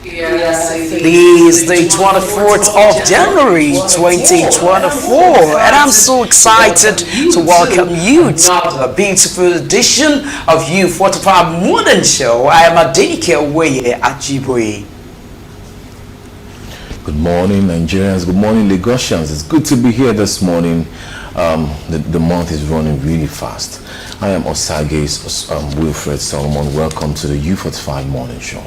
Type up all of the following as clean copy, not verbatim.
This is the 24th of January 2024, and I'm so excited to welcome you to a beautiful edition of U45 Morning Show. I am Adenike Oweye Ajibwe. Good morning, Nigerians. Good morning, Lagosians. It's good to be here this morning. The month is running really fast. I am Osage's Wilfred Solomon. Welcome to the U45 Morning Show.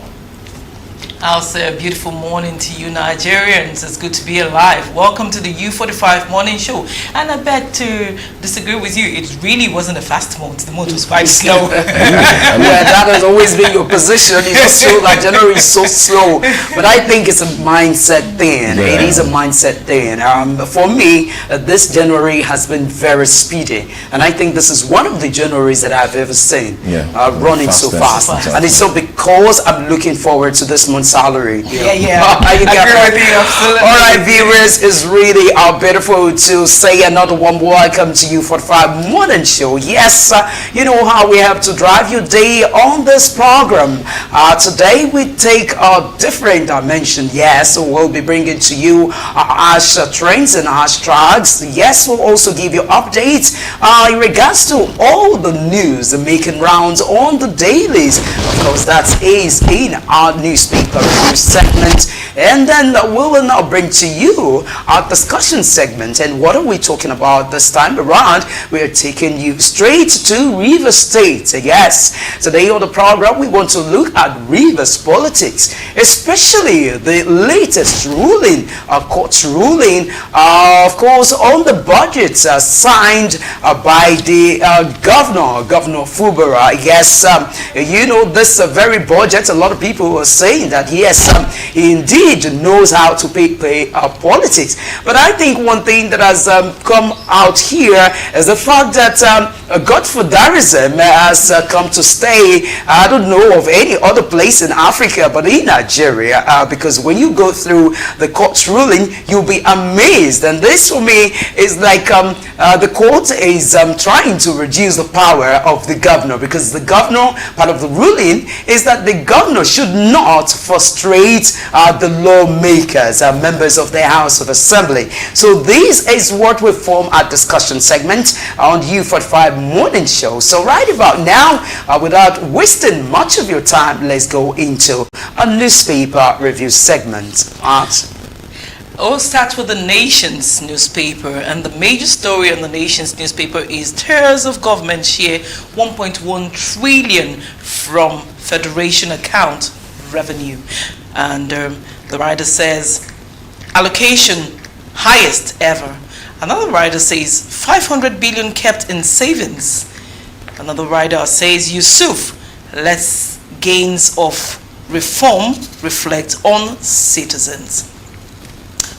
I'll say a beautiful morning to you, Nigerians. It's good to be alive. Welcome to the U45 Morning Show. And I beg to disagree with you. It really wasn't a fast month. The month was quite slow. Yeah, that has always been your position. It's just so like January is so slow. But I think it's a mindset thing. Yeah. It is a mindset thing. For me, this January has been very speedy. And I think this is one of the Januaries that I've ever seen running so fast. And it's so because I'm looking forward to this month's salary. Yeah. I agree with you, absolutely. All right, viewers, it's really beautiful to say another one welcome to U45 Morning Show. Yes, you know how we have to drive your day on this program. Today we take a different dimension. Yes, so we'll be bringing to you hash trends and hashtags. Yes, we'll also give you updates in regards to all the news making rounds on the dailies. Of course, that is in our newspaper review segment, and then we will now bring to you our discussion segment. And what are we talking about this time around? We are taking you straight to Rivers State. Yes, today on the program we want to look at Rivers politics, especially the latest ruling, court's ruling, of course, on the budget signed by the Governor Fubara. Yes, you know, this very budget, a lot of people are saying that yes, he indeed knows how to play politics. But I think one thing that has come out here is the fact that Godfatherism has come to stay. I don't know of any other place in Africa but in Nigeria, because when you go through the court's ruling, you'll be amazed. And this for me is like the court is trying to reduce the power of the governor, because the governor, part of the ruling is that the governor should not frustrate the lawmakers, members of the House of Assembly. So this is what we form our discussion segment on U45 Morning Show. So right about now, without wasting much of your time, let's go into a newspaper review segment. We'll start with the Nation's newspaper, and the major story on the Nation's newspaper is tears of government share 1.1 trillion from Federation account revenue. And the writer says allocation highest ever. Another writer says 500 billion kept in savings. Another writer says Yusuf lets gains of reform reflect on citizens.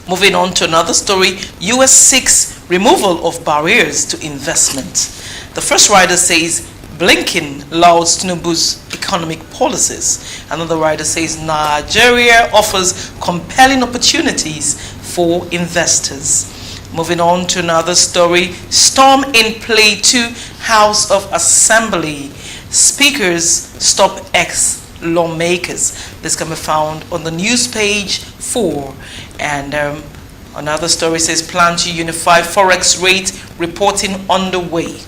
Moving on to another story, US seeks removal of barriers to investment. The first writer says Blinken lauds Tinubu's economic policies. Another writer says Nigeria offers compelling opportunities for investors. Moving on to another story, storm in Plateau House of Assembly. Speakers stop ex-lawmakers. This can be found on the news page 4. And another story says plan to unify forex rate reporting underway.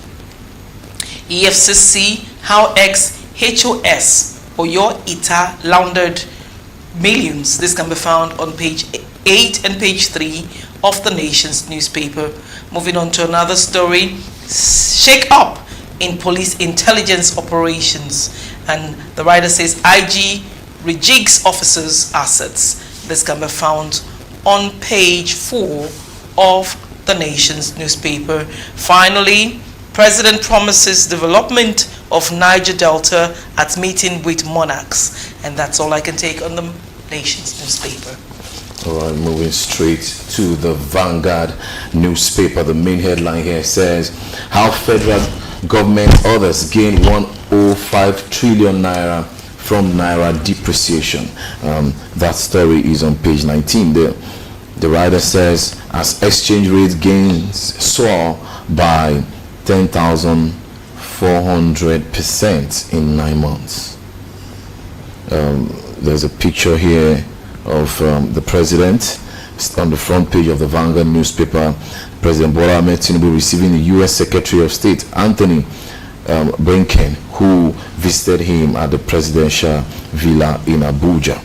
EFCC, how ex-HOS Oyo Ita laundered millions. This can be found on page 8 and page 3 of the Nation's newspaper. Moving on to another story, shake up in police intelligence operations. And the writer says IG rejigs officers' assets. This can be found on page 4 of the Nation's newspaper. Finally, President promises development of Niger Delta at meeting with monarchs. And that's all I can take on the Nation's newspaper. All right, moving straight to the Vanguard newspaper. The main headline here says, how federal government others gain 105 trillion naira from naira depreciation. That story is on page 19 there. The writer says, as exchange rate gains soar by 10,400% in 9 months. there's a picture here of the president on the front page of the Vanguard newspaper. President Bola Ahmed Tinubu receiving the U.S. Secretary of State Anthony Blinken, who visited him at the presidential villa in Abuja.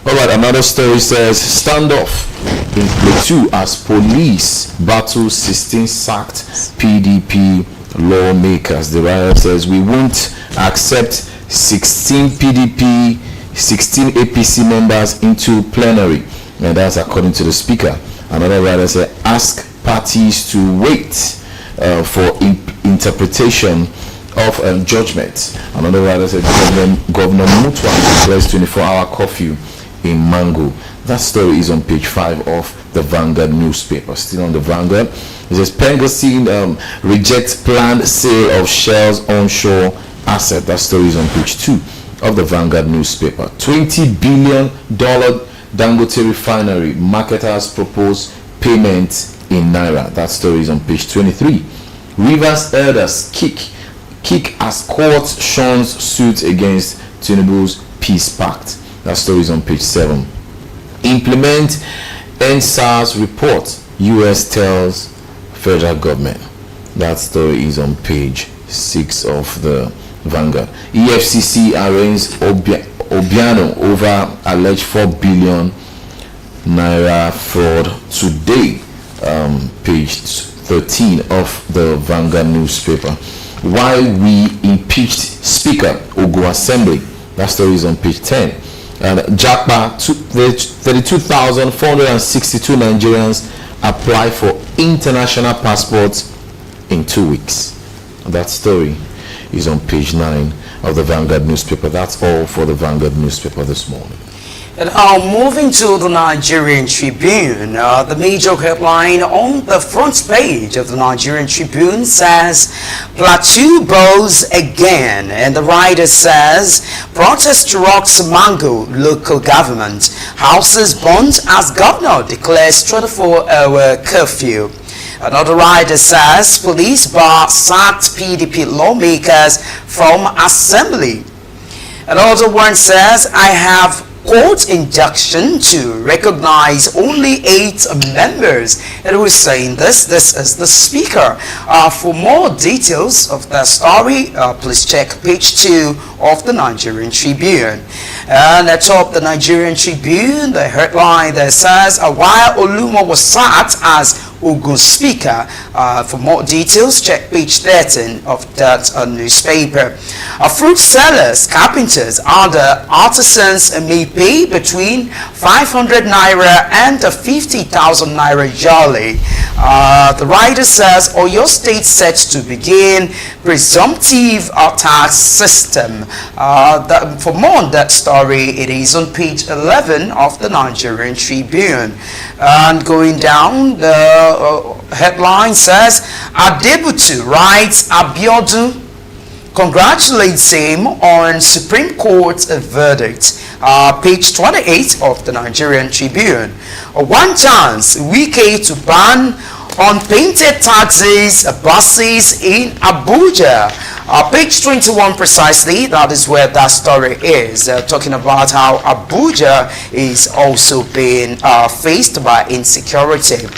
All right, another story says standoff in Plateau as police battle 16 sacked PDP lawmakers. The riot says we won't accept 16 PDP, 16 APC members into plenary, and that's according to the speaker. Another writer said ask parties to wait for interpretation of judgment. Another writer said Governor Mutua declares 24-hour curfew in Mango. That story is on page 5 of the Vanguard newspaper. Still on the Vanguard, it says Pengasine rejects planned sale of Shell's onshore asset. That story is on page 2 of the Vanguard newspaper. $20 billion Dangote refinery marketers propose payment in Naira. That story is on page 23. Rivers elders kick as court shuns suit against Tinubu's peace pact. That story is on page 7. Implement NSAS report, US tells federal government. That story is on page 6 of the Vanguard. EFCC arraigns Obiano over alleged 4 billion naira fraud today. Page 13 of the Vanguard newspaper. Why we impeached Speaker Ogo Assembly. That story is on page 10. And Japa, 32,462 Nigerians apply for international passports in 2 weeks. That story is on page 9 of the Vanguard newspaper. That's all for the Vanguard newspaper this morning. And moving to the Nigerian Tribune, the major headline on the front page of the Nigerian Tribune says, Plateau bows again. And the writer says, protest rocks Mango local government. Houses burnt as governor declares 24-hour curfew. Another writer says, police bar sacked PDP lawmakers from assembly. Another one says, I have court injunction to recognize only 8 members. And who's saying this? This is the speaker. For more details of the story, please check page 2 of the Nigerian Tribune. And at top the Nigerian Tribune, the headline that says, while Oluma was sacked as Ogun Speaker. For more details, check page 13 of that newspaper. Fruit sellers, carpenters, other artisans may pay between 500 naira and 50,000 naira yearly. The writer says Oyo State set to begin presumptive tax system. For more on that story, it is on page 11 of the Nigerian Tribune. And going down, the headline says Adebutu writes Abiodun congratulates him on Supreme Court verdict. Page 28 of the Nigerian Tribune. One chance, Wike to ban unpainted taxis, buses in Abuja. Page 21 precisely, that is where that story is, talking about how Abuja is also being faced by insecurity.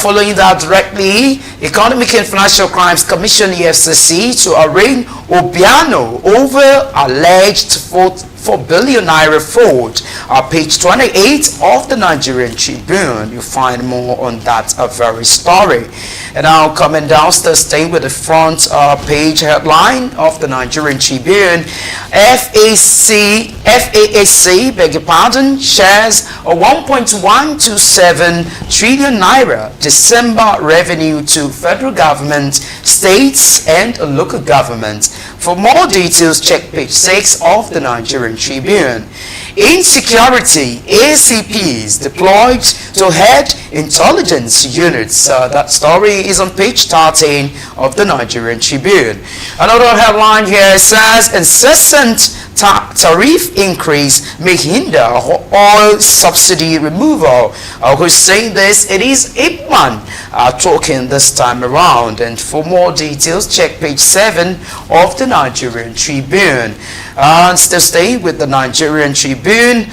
Following that directly, Economic and Financial Crimes Commission EFCC to arraign Obiano over alleged 4 billion naira fraud. Page 28 of the Nigerian Tribune. You'll find more on that very story. And now coming downstairs, staying with the front page headline of the Nigerian Tribune, FASC, beg your pardon, shares a 1.127 trillion naira December revenue to federal government, states and local government. For more details, check page 6 of the Nigerian Tribune. Insecurity, ACPs deployed to head intelligence units. That story is on page 13 of the Nigerian Tribune. Another headline here says, incessant tariff increase may hinder oil subsidy removal. Who's saying this? It is Ipman talking this time around. And for more details, check page 7 of the Nigerian Tribune. And still stay with the Nigerian Tribune.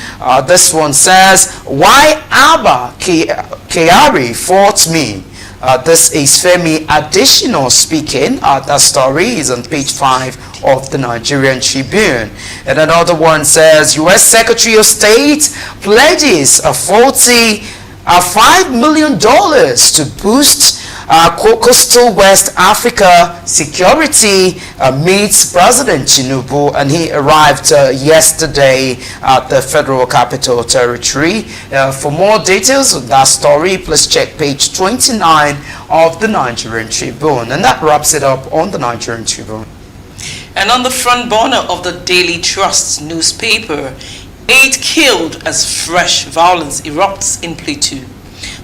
This one says, why Abba Kyari fought me. This is Femi Additional speaking. That story is on page 5 of the Nigerian Tribune. And another one says, U.S. Secretary of State pledges $5 million to boost coastal West Africa security, meets President Tinubu, and he arrived yesterday at the Federal Capital Territory. For more details on that story, please check page 29 of the Nigerian Tribune. And that wraps it up on the Nigerian Tribune. And on the front burner of the Daily Trust newspaper, 8 killed as fresh violence erupts in Plateau.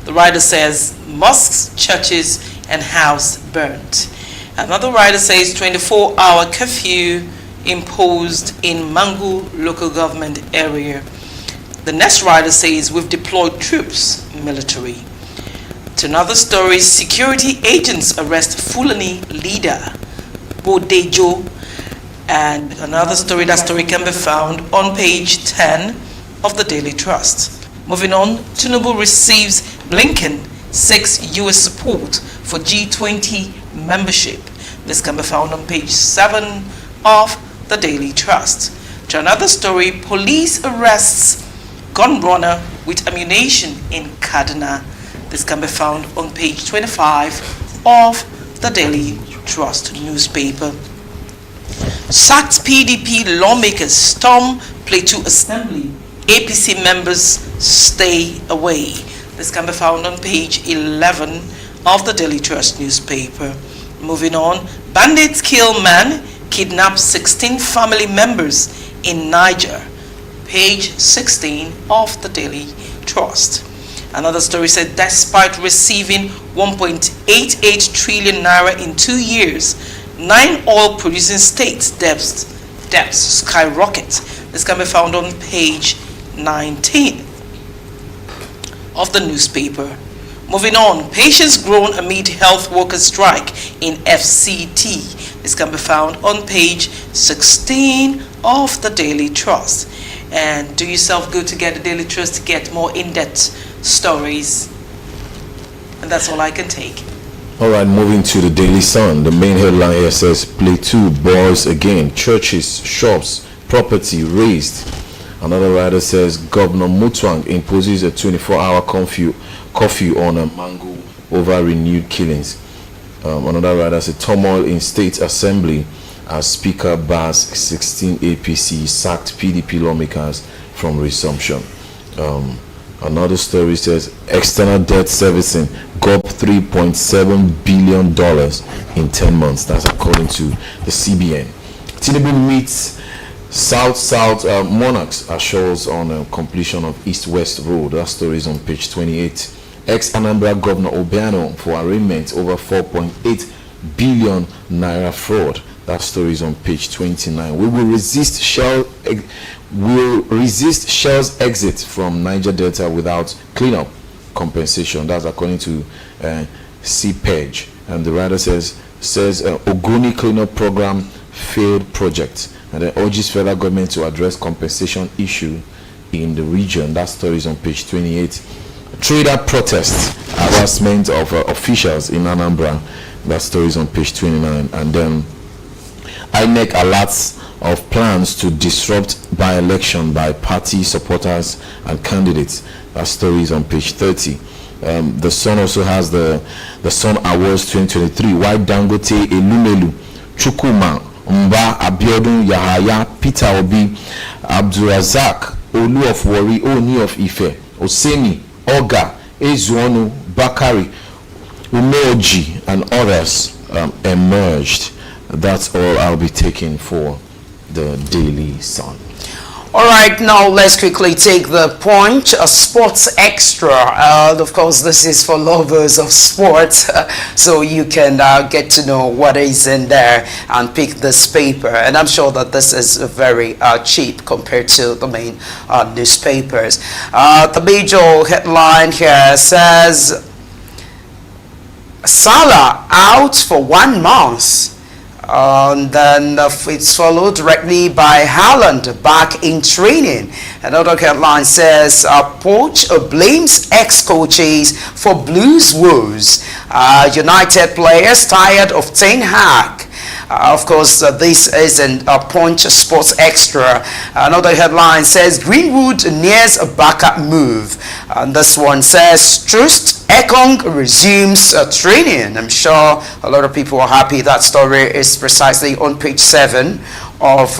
The writer says mosques, churches, and house burnt. Another writer says 24-hour curfew imposed in Mangu local government area. The next writer says we've deployed troops, military. To another story, security agents arrest Fulani leader Bodejo. And another story, that story can be found on page 10 of the Daily Trust. Moving on, Tinubu receives Blinken seeks U.S. support for G20 membership. This can be found on page 7 of the Daily Trust. To another story, police arrests gun runner with ammunition in Kaduna. This can be found on page 25 of the Daily Trust newspaper. Sacked PDP lawmakers storm Plateau Assembly. APC members stay away. This can be found on page 11 of the Daily Trust newspaper. Moving on, bandits kill man, kidnap 16 family members in Niger. Page 16 of the Daily Trust. Another story said, despite receiving 1.88 trillion naira in 2 years, 9 oil-producing states' debts skyrocket. This can be found on page 19 of the newspaper. Moving on, patients groan amid health workers strike in FCT. This can be found on page 16 of the Daily Trust. And do yourself good to get the Daily Trust to get more in-depth stories. And that's all I can take. All right, moving to the Daily Sun. The main headline here says, Plateau boils again. Churches, shops, property raised. Another writer says, Governor Mutuang imposes a 24-hour curfew on Mangu over renewed killings. Another writer says, turmoil in State Assembly as Speaker bars 16 APC sacked PDP lawmakers from resumption. Another story says, external debt servicing go up $3.7 billion in 10 months. That's according to the CBN. Tinubu meets South monarchs assures on completion of East-West Road. That story is on page 28. Ex-Anambra Governor Obiano for arraignment over 4.8 billion naira fraud. That story is on page 29. We will resist Shell's exit from Niger Delta without cleanup compensation. That's according to CPEG. And the writer says Ogoni cleanup program failed project, and then urges federal government to address compensation issue in the region. That story is on page 28. Trader protests harassment of officials in Anambra. That story is on page 29. And then INEC alerts of plans to disrupt by-election by party supporters and candidates. That story is on page 30. The Sun also has the Sun Awards 2023. Why Dangote, Elumelu, Chukuma, Mba, Abiodun, Yahaya, Peter Obi, Abdurazak, Olu of Wari, Oni of Ife, Oseni, Oga, Ezuonu, Bakari, Umeoji, and others emerged. That's all I'll be taking for the Daily Sun. All right, now let's quickly take the Punch, Sports Extra. Of course, this is for lovers of sports, so you can get to know what is in there and pick this paper. And I'm sure that this is very cheap compared to the main newspapers. The major headline here says, Salah out for 1 month. And then it's followed directly by Haaland back in training. Another headline says, Poch blames ex-coaches for Blues woes. United players tired of Ten Hag. Of course, this isn't a Punch Sports Extra. Another headline says, Greenwood nears a backup move. And this one says, Trust Ekong resumes training. I'm sure a lot of people are happy. That story is precisely on page 7 of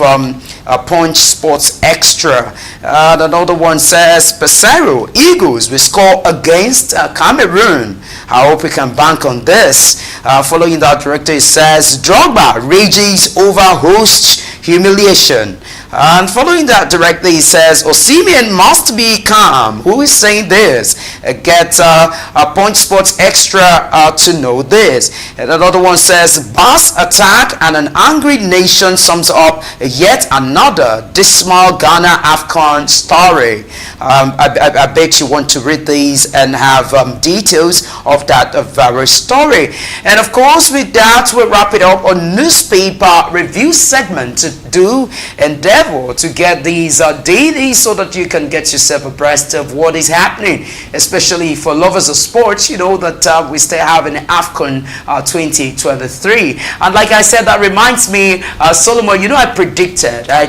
Punch Sports Extra. And another one says, Pesero, Eagles will score against Cameroon. I hope we can bank on this. Following that, director, it says, Drogba rages over host humiliation. And following that directly, it says, Osimhen must be calm. Who is saying this? Get a Punch Sports Extra to know this. And another one says, Bass attack and an angry nation sums up yet another dismal Ghana AFCON story. I bet you want to read these and have details of that very story. And of course, with that, we'll wrap it up on newspaper review segment. To do endeavor to get these daily so that you can get yourself abreast of what is happening, especially for lovers of sports. You know that we still have an AFCON 2023, and like I said, that reminds me, Solomon, you know, I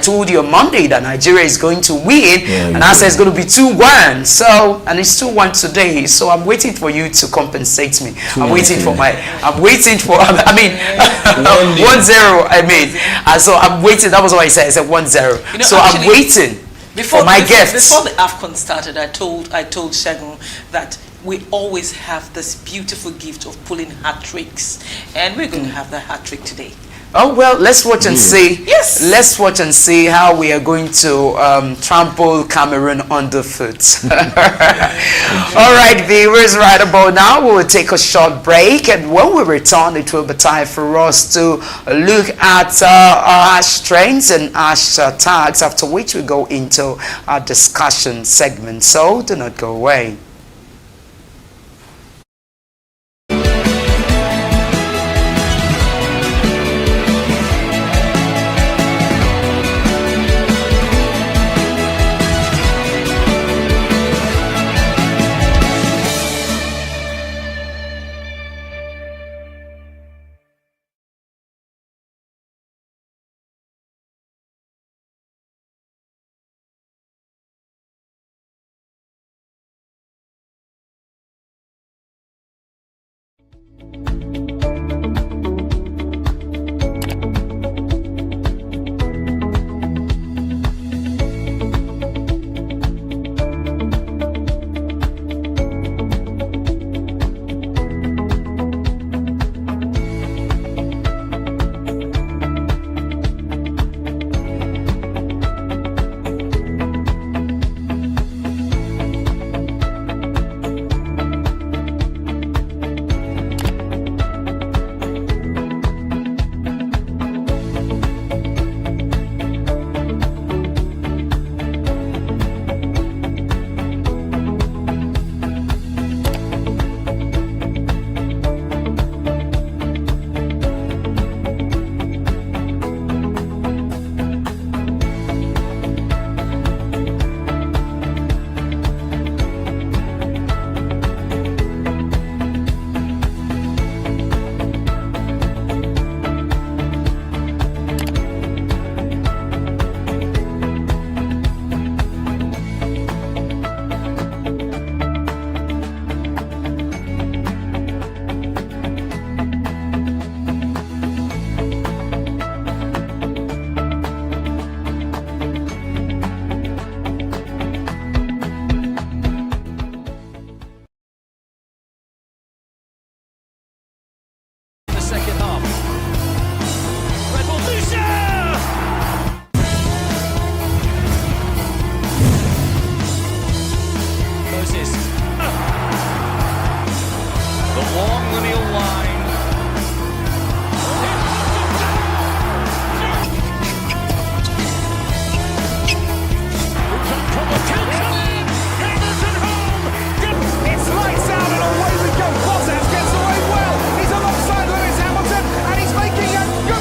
told you on Monday that Nigeria is going to win, and I said it's going to be 2-1, so, and it's 2-1 today, so I'm waiting for you to compensate me. I'm waiting for 1-0, I mean, so I'm waiting. That was what I said. I said 1-0. You know, so actually, I'm waiting for my gift. Before the AFCON started, I told Segun that we always have this beautiful gift of pulling hat tricks, and we're going to have that hat trick today. Oh, well, let's watch and see. Yes. Let's watch and see how we are going to trample Cameroon underfoot. All right, viewers, right about now, we will take a short break. And when we return, it will be time for us to look at our trends and hashtags, after which we go into our discussion segment. So do not go away.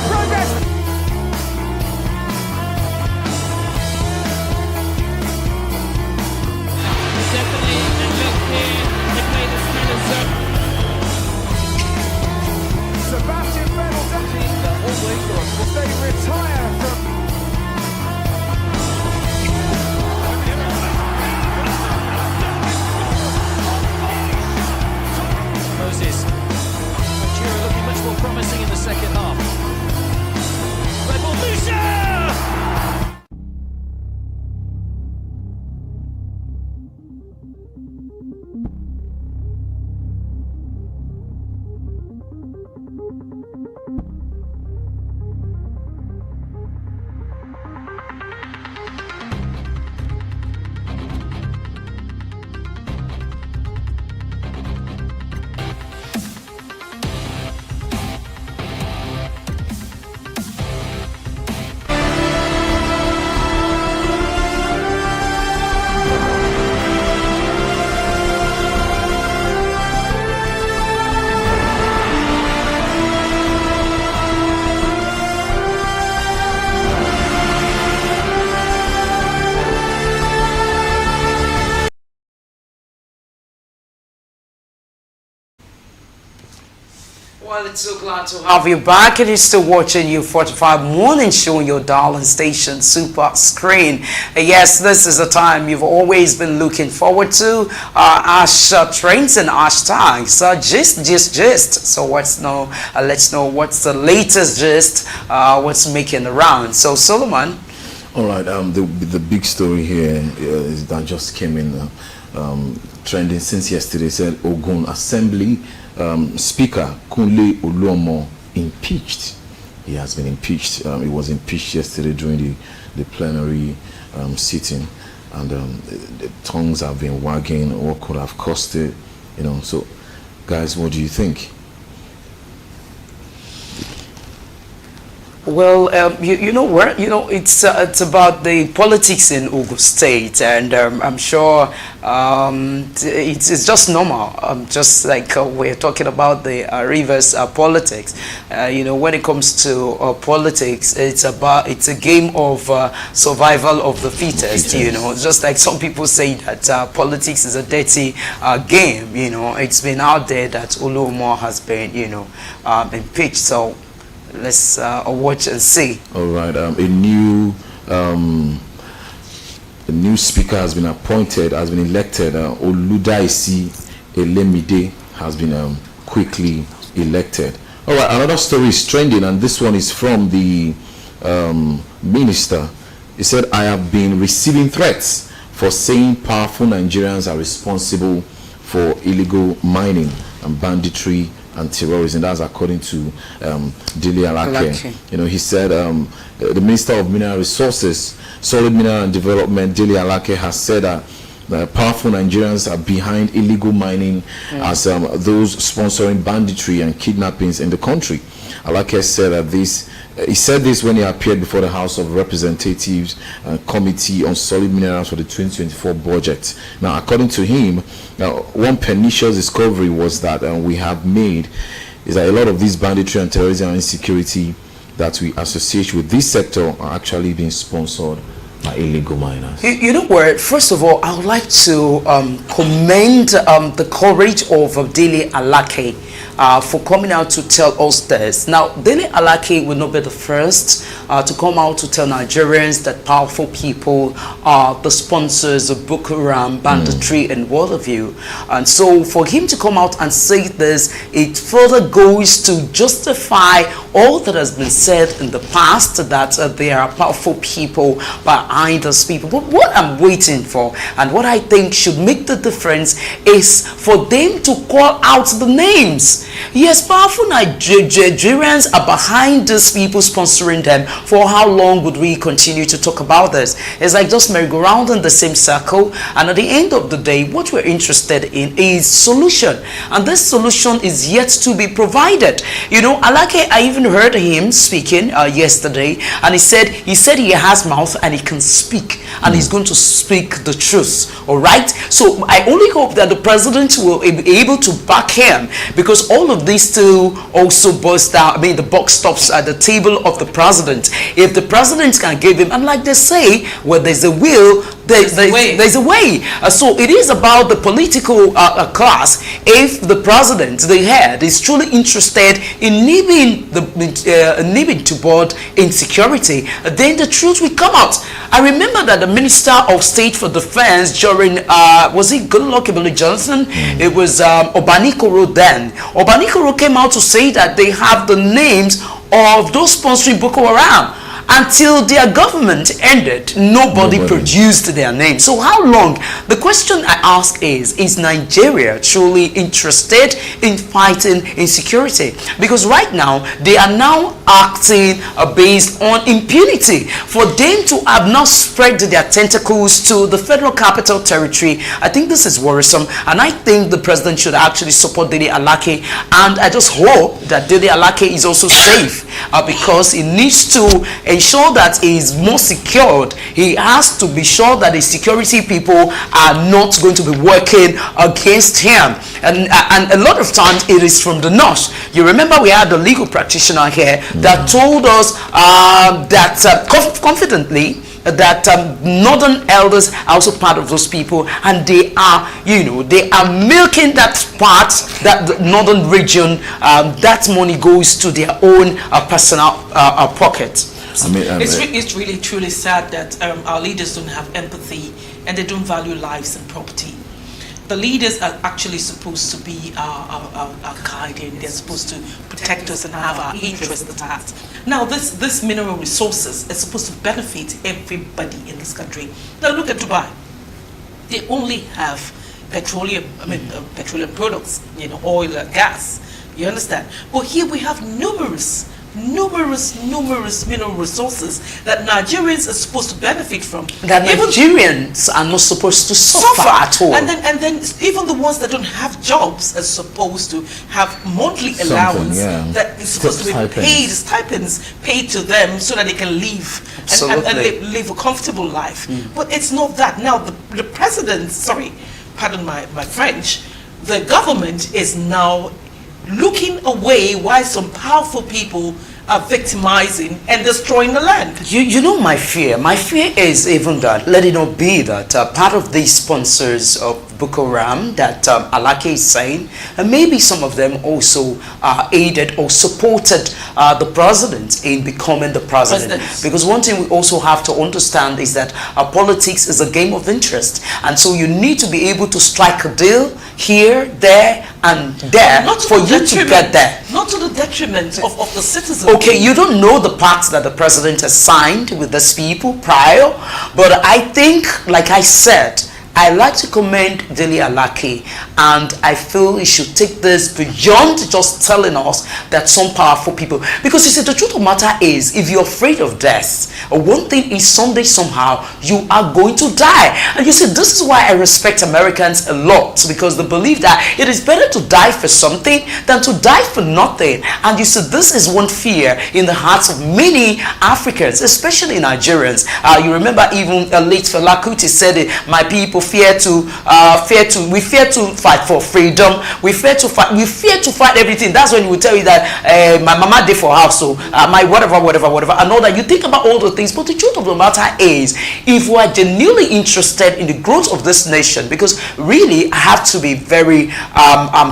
Progress Well, it's so glad to have you back, and you're still watching U45 Morning Show on your darling station Super Screen. Yes, this is a time you've always been looking forward to. Ash trends and hashtags. Gist. So let's know what's the latest gist, what's making the round. So Solomon. All right. The big story here is that just came in trending since yesterday. Said Ogun Assembly. Speaker Kunle Oluomo impeached. He has been impeached. He was impeached yesterday during the plenary sitting, and the tongues have been wagging. What could have caused it? So, guys, what do you think? Well, it's about the politics in Ogun State, and I'm sure it's just normal. Just like we're talking about the Rivers politics. When it comes to politics, it's a game of survival of the fittest. Just like some people say that politics is a dirty game. It's been out there that Oluomo has been impeached. So let's watch and see. All right. A new speaker has been appointed, has been elected. Oludaisi Elemide has been quickly elected. All right. Another story is trending, and this one is from the minister. He said, "I have been receiving threats for saying powerful Nigerians are responsible for illegal mining and banditry and terrorism." That's according to Dele Alake. He said the Minister of Mineral Resources, Solid Mineral and Development, Dele Alake, has said that powerful Nigerians are behind illegal mining as those sponsoring banditry and kidnappings in the country. Alake said that he said this when he appeared before the House of Representatives Committee on Solid Minerals for the 2024 budget. Now, according to him, one pernicious discovery was that we have made is that a lot of these banditry and terrorism and insecurity that we associate with this sector are actually being sponsored by illegal miners. You know what? First of all, I would like to commend the courage of Dele Alake for coming out to tell us this. Now, Dele Alake will not be the first to come out to tell Nigerians that powerful people are the sponsors of Boko Haram, banditry, and what have you. And so, for him to come out and say this, it further goes to justify all that has been said in the past, that there are powerful people behind those people. But what I'm waiting for, and what I think should make the difference, is for them to call out the names. Yes, powerful Nigerians are behind these people sponsoring them. For how long would we continue to talk about this? It's like just merry-go-round in the same circle, and at the end of the day, what we're interested in is solution, and this solution is yet to be provided. Alake, I even heard him speaking yesterday, and he said he has mouth and he can speak, and he's going to speak the truth. All right, so I only hope that the president will be able to back him, because all of these still also boils down. I mean, the buck stops at the table of the president. If the president can give him, and like they say, where there's a will, there's a way. So it is about the political class. If the president, the head, is truly interested in nibbing to board insecurity, then the truth will come out. I remember that the Minister of State for Defense during, was it Goodluck Ebele Johnson? It was Obanikoro then. Obanikoro came out to say that they have the names of those sponsoring Boko Haram. Until their government ended, nobody produced their name. So how long? The question I ask is Nigeria truly interested in fighting insecurity? Because right now, they are now acting based on impunity. For them to have not spread their tentacles to the Federal Capital Territory, I think this is worrisome. And I think the president should actually support Dele Alake. And I just hope that Dele Alake is also safe, because he needs to ensure that he is more secured. He has to be sure that the security people are not going to be working against him. And a lot of times it is from the north. You remember we had a legal practitioner here that told us that confidently that northern elders are also part of those people, and they are, they are milking that part, that the northern region. That money goes to their own personal pocket. It's really truly sad that our leaders don't have empathy and they don't value lives and property. The leaders are actually supposed to be our guardian. They're supposed to protect us and have our interests at heart. Now, this mineral resources is supposed to benefit everybody in this country. Now, look at Dubai. They only have petroleum products, oil and gas. You understand? But here we have numerous mineral resources that Nigerians are supposed to benefit from. That Nigerians are not supposed to suffer at all. And then even the ones that don't have jobs are supposed to have monthly allowance that is supposed to be paid, stipends paid to them so that they can live and live a comfortable life. But it's not that. Now the president, sorry, pardon my French, the government is now looking away while some powerful people are victimizing and destroying the land. You know my fear is even that, let it not be that part of the sponsors of Boko Haram that Alake is saying, and maybe some of them also aided or supported the president in becoming the president. Because one thing we also have to understand is that politics is a game of interest, and so you need to be able to strike a deal here, there, and there for you to get there. Not to the detriment of the citizens. Okay, you don't know the pacts that the president has signed with these people prior, but I think, like I said, I like to commend Dele Alake, and I feel he should take this beyond just telling us that some powerful people, because you see, the truth of the matter is, if you're afraid of death, one thing is someday somehow you are going to die. And you see, this is why I respect Americans a lot, because they believe that it is better to die for something than to die for nothing. And you see, this is one fear in the hearts of many Africans, especially Nigerians. You remember even late Fela Kuti said it, my people we fear to fight for freedom. We fear to fight everything. That's when he will tell you that my mama did for house, so my whatever, and all that. You think about all the things, but the truth of the matter is, if we are genuinely interested in the growth of this nation, because really, I have to be very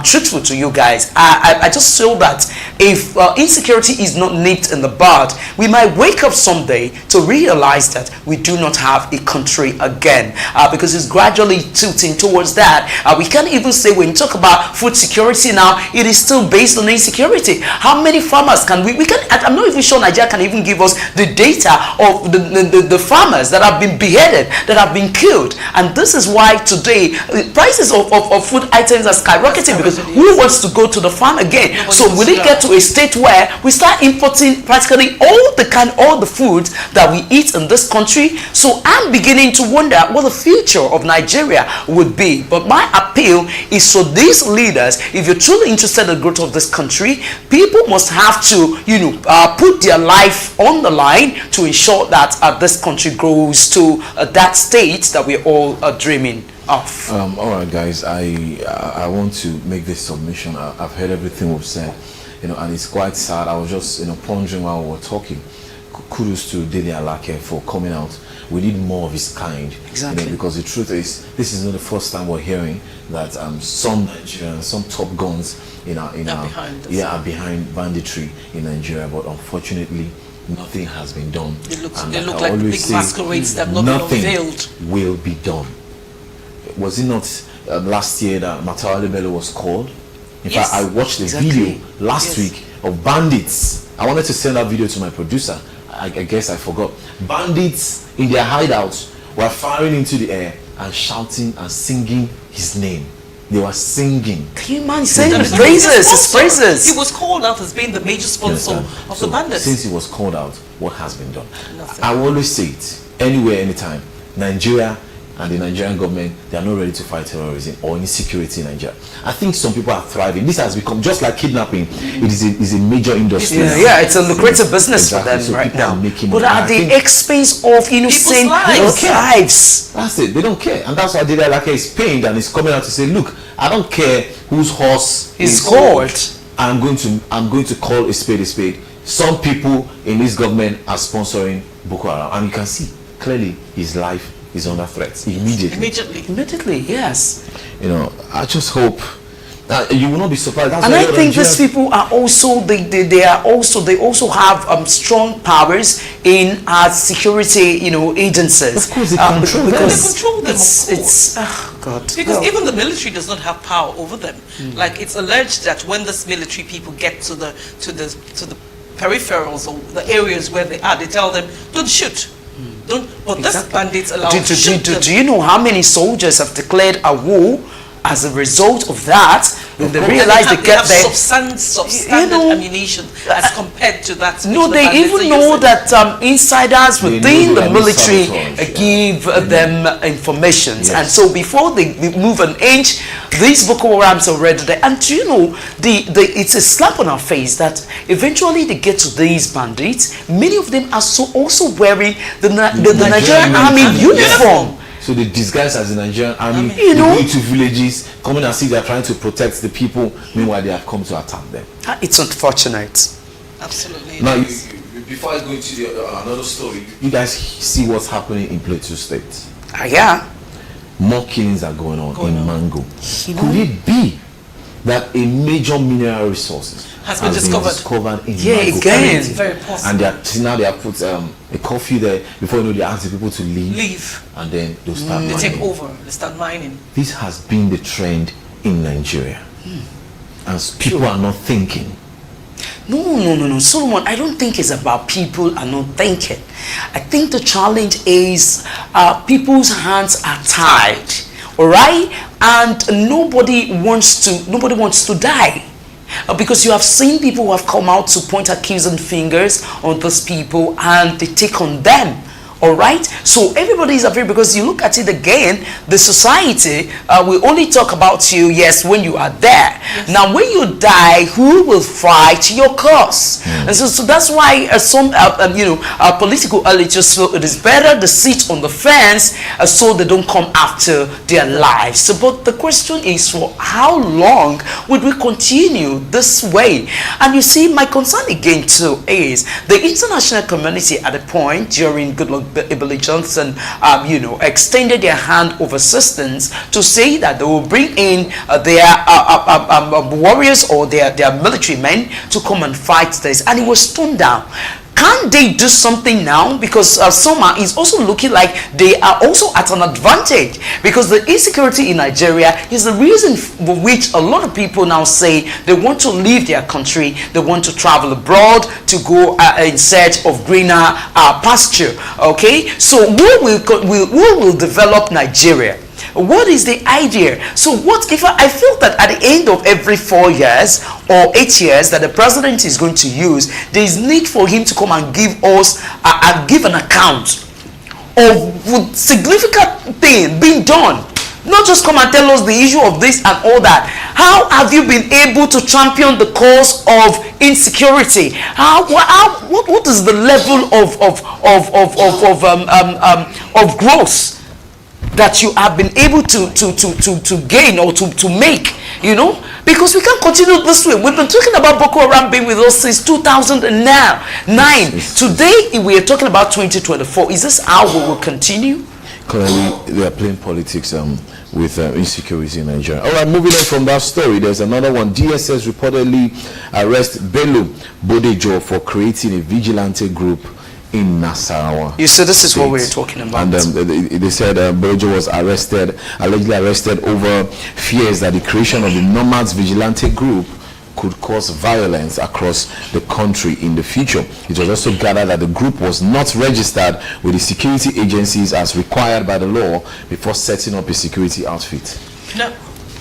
truthful to you guys. I just feel that if insecurity is not nipped in the bud, we might wake up someday to realize that we do not have a country again, because it's gradually tilting towards that. We can't even say, when you talk about food security now, it is still based on insecurity. How many farmers can we can? I'm not even sure Nigeria can even give us the data of the farmers that have been beheaded, that have been killed. And this is why today prices of food items are skyrocketing, because who wants to go to the farm again? So will it get to a state where we start importing practically all the foods that we eat in this country? So I'm beginning to wonder what the future of Nigeria would be. But my appeal is for these leaders, if you're truly interested in the growth of this country, people must have to, put their life on the line to ensure that this country grows to that state that we're all dreaming of. All right, guys, I want to make this submission. I've heard everything we've said, and it's quite sad. I was just, pondering while we were talking. Kudos to Dele Alake for coming out. We need more of his kind. Exactly. Because the truth is, this is not the first time we're hearing that some Nigerians, some top guns are behind banditry in Nigeria. But unfortunately, nothing has been done. They look like big masquerades that have not been unveiled. Will be done. Was it not last year that Matawalle Bello was called? In fact, I watched the video last week of bandits. I wanted to send that video to my producer. I guess I forgot. Bandits in their hideouts were firing into the air and shouting and singing his name. They were singing. Can you imagine saying his praises? He was called out as being the major sponsor of the bandits. Since he was called out, what has been done? Nothing. I will always say it, anywhere, anytime. Nigeria and the Nigerian government, they are not ready to fight terrorism or insecurity in Nigeria. I think some people are thriving. This has become, just like kidnapping, it is a major industry. Yeah, it's a lucrative business for them right now. But at the expense of innocent lives. That's it. They don't care, and that's why Dele Alake is pained and is coming out to say, "Look, I don't care whose horse is called. I'm going to call a spade a spade. Some people in this government are sponsoring Boko Haram, and you can see clearly his life is under threat immediately. Immediately, yes. You know, I just hope you will not be surprised. That's And why I think these people are also they also have strong powers in our security, agencies. Of course, they control them. They control them. It's God. Because even the military does not have power over them. Like, it's alleged that when this military people get to the peripherals or the areas where they are, they tell them, don't shoot. Don't. But this bandits allow to shoot them. Do you know how many soldiers have declared a war as a result of that? When they realize they get their substandard ammunition as compared to that. No, they even know that insiders within the military give them information, and so before they move an inch, these Boko Harams are already there. And you know, it's a slap on our face that eventually they get to these bandits. Many of them are also wearing the Nigerian Army uniform. So they disguise as the Nigerian army, you know, go into villages, coming and see they're trying to protect the people. Meanwhile, they have come to attack them. It's unfortunate. Absolutely. Now, before I go into another story, you guys see what's happening in Plateau State. Yeah. More killings are going on in Mango. Could it be that a major mineral resource has been discovered in Mango? Again. It's very possible. And now they have put a curfew there. Before you know, they ask the people to leave. And then they'll start mining. They take over. They start mining. This has been the trend in Nigeria. And people are not thinking. No, Solomon, I don't think it's about people are not thinking. I think the challenge is people's hands are tied, all right? And nobody wants to die. Because you have seen people who have come out to point accusing fingers on those people and they take on them. All right, so everybody is afraid because you look at it again, the society will only talk about you, yes, when you are there. Yes. Now, when you die, who will fight your cause? And so that's why some, political elites just feel it is better to sit on the fence so they don't come after their lives. So, but the question is, for how long would we continue this way? And you see, my concern again too is the international community at a point during Goodluck Ebele Johnson, extended their hand of assistance to say that they will bring in their warriors or their military men to come and fight this, and it was turned down. Can't they do something now? Because Soma is also looking like they are also at an advantage, because the insecurity in Nigeria is the reason for which a lot of people now say they want to leave their country, they want to travel abroad to go in search of greener pasture. Okay, so who will develop Nigeria? What is the idea? So what if I feel that at the end of every 4 years or 8 years that the president is going to use, there is need for him to come and give us give an account of significant thing being done. Not just come and tell us the issue of this and all that. How have you been able to champion the cause of insecurity? What is the level of growth that you have been able to gain or to make, because we can't continue this way. We've been talking about Boko Haram being with us since 2009. Today we are talking about 2024. Is this how we will continue? Currently, they are playing politics with insecurity in Nigeria. All right, moving on from that story, there's another one. DSS reportedly arrest Bello Bodejo for creating a vigilante group in Nasarawa. You see, this is what we're talking about. And they said Bodejo was allegedly arrested over fears that the creation of the Nomads Vigilante Group could cause violence across the country in the future. It was also gathered that the group was not registered with the security agencies as required by the law before setting up a security outfit. No,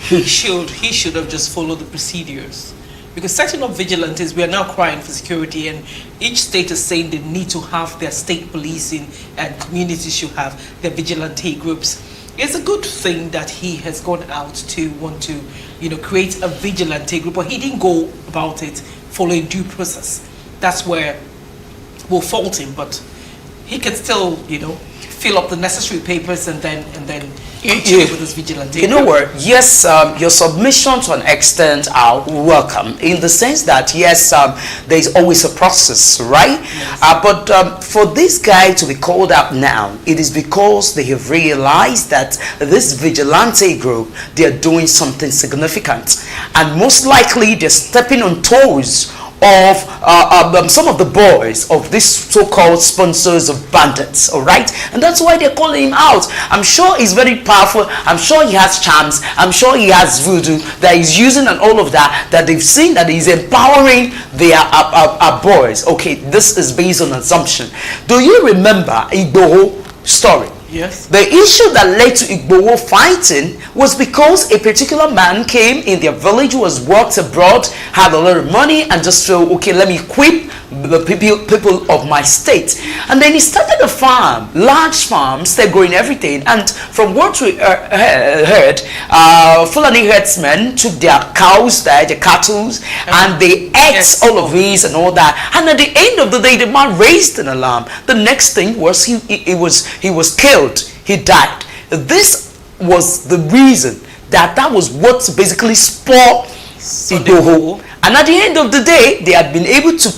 he should have just followed the procedures. Because setting up vigilantes, we are now crying for security, and each state is saying they need to have their state policing, and communities should have their vigilante groups. It's a good thing that he has gone out to want to, create a vigilante group, but he didn't go about it following due process. That's where we'll fault him, but he can still, fill up the necessary papers and then You- continue with this vigilante. You know what? Yes, your submission to an extent are welcome in the sense that yes, there is always a process, right? But for this guy to be called out now, it is because they have realized that this vigilante group, they are doing something significant, and most likely they're stepping on toes of some of the boys of these so-called sponsors of bandits, all right? And that's why they're calling him out. I'm sure he's very powerful. I'm sure he has charms. I'm sure he has voodoo that he's using and all of that they've seen that he's empowering their boys. Okay, this is based on assumption. Do you remember Igboho story? Yes. The issue that led to Igboho fighting was because a particular man came in their village who was worked abroad, had a lot of money, and just felt, okay, let me equip the people of my state. And then he started a farm, large farms, they're growing everything. And from what we heard, Fulani herdsmen took their cows there, their cattle, and they ate all of these and all that. And at the end of the day, the man raised an alarm. The next thing was he was killed. He died. This was the reason that was what basically spurred Igboho. And at the end of the day, they had been able to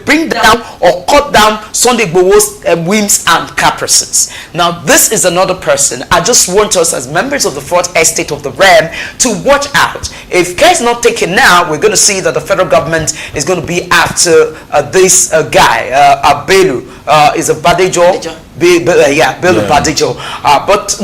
bring down or cut down Sunday Igboho's whims and caprices. Now, this is another person. I just want us as members of the Fourth Estate of the Realm to watch out. If care is not taken now, we're going to see that the federal government is going to be after this guy, Abelu. Is a Badejo. Bello Badejo. But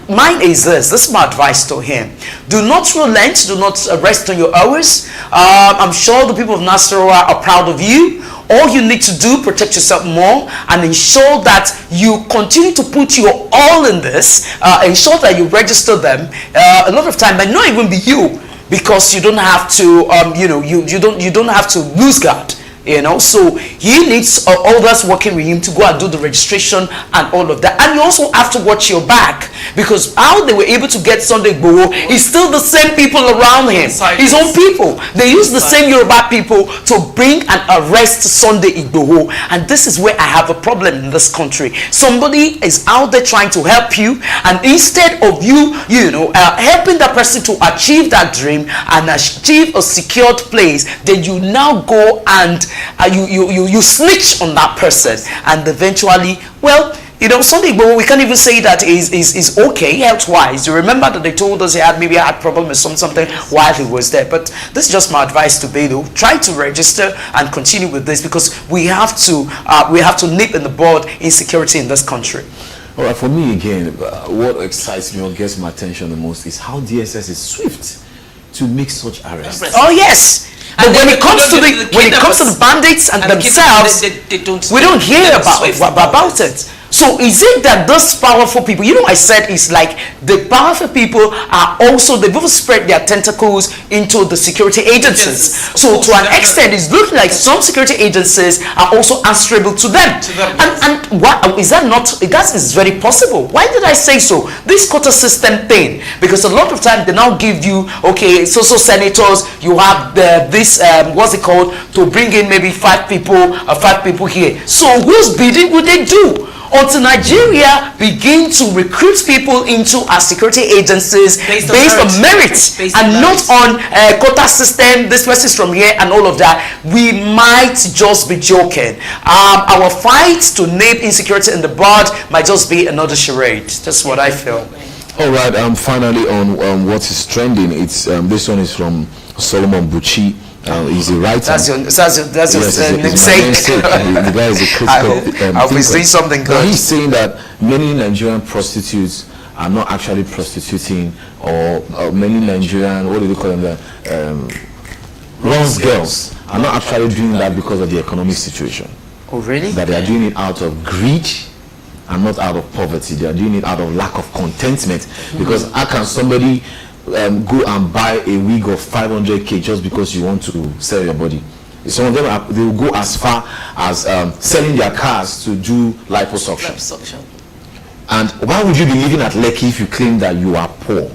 mine is this. This is my advice to him. Do not relent. Do not rest on your hours. I'm sure the people of Nasarawa are proud of you. All you need to do, protect yourself more and ensure that you continue to put your all in this. Ensure that you register them. A lot of time might not even be you, because you don't have to. You don't have to lose guard. So he needs others working with him to go and do the registration and all of that. And you also have to watch your back, because how they were able to get Sunday Igboho is still the same people around him, his own people. They use the same Yoruba people to bring and arrest Sunday Igboho. And this is where I have a problem in this country. Somebody is out there trying to help you, and instead of you helping that person to achieve that dream and achieve a secured place, then you now go and you snitch on that person, and eventually, Sunday Igboho, we can't even say that is okay health-wise. You remember that they told us he had maybe a problem with something while he was there. But this is just my advice to Bello. Try to register and continue with this, because we have to nip in the bud insecurity in this country. All right, for me again, what excites me or gets my attention the most is how DSS is swift to make such arrests. Oh yes. But when it comes to the bandits and themselves, we don't hear about it. So is it that those powerful people, I said it's like the powerful people are also, they've also spread their tentacles into the security agencies. Yes, so to an extent, it's looking like some security agencies are also answerable to them. And what is that not, that is very possible. Why did I say so? This quota system thing, because a lot of times they now give you, okay, so senators, you have this, what's it called, to bring in maybe 5 people here. So whose bidding would they do? Until Nigeria begin to recruit people into our security agencies based on merit and not on quota system, this person is from here and all of that, we might just be joking. Our fight to nip insecurity in the bud might just be another charade. That's what I feel. All right, finally on what is trending, it's this one is from Solomon Buchi. He's a writer. That's your namesake. The guy is a critical I'll be saying something good. Now, he's saying that many Nigerian prostitutes are not actually prostituting, or many Nigerian, what do they call them, runs girls are not actually doing that because of the economic situation. Oh, really? That they are doing it out of greed and not out of poverty. They are doing it out of lack of contentment. Because how can somebody go and buy a wig of 500k just because you want to sell your body? Some of them they will go as far as selling their cars to do liposuction. And why would you be living at Lekki if you claim that you are poor?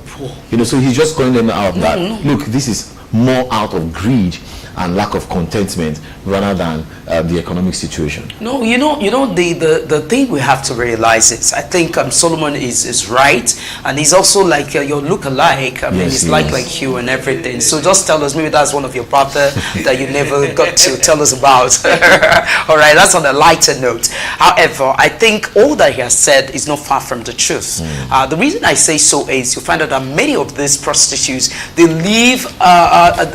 So he's just calling them out that look, this is more out of greed and lack of contentment rather than the economic situation. No, the thing we have to realize is, I think Solomon is right, and he's also like your look-alike. I mean, Yes, he's he like is. you and everything. So just tell us, maybe that's one of your brother that you never got to tell us about. All right, that's on a lighter note. However, I think all that he has said is not far from the truth. The reason I say so is you find out that many of these prostitutes, they live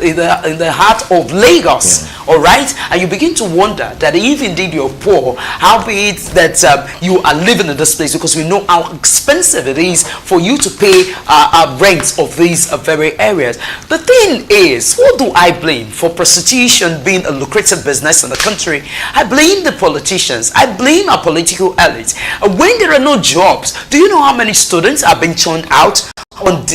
in the heart of Lagos. All right, and you begin to wonder that if indeed you're poor, how be it that you are living in this place, because we know how expensive it is for you to pay rent of these very areas. The thing is, what do I blame for prostitution being a lucrative business in the country? I blame the politicians. I blame our political elite. When there are no jobs, do you know how many students are being churned out on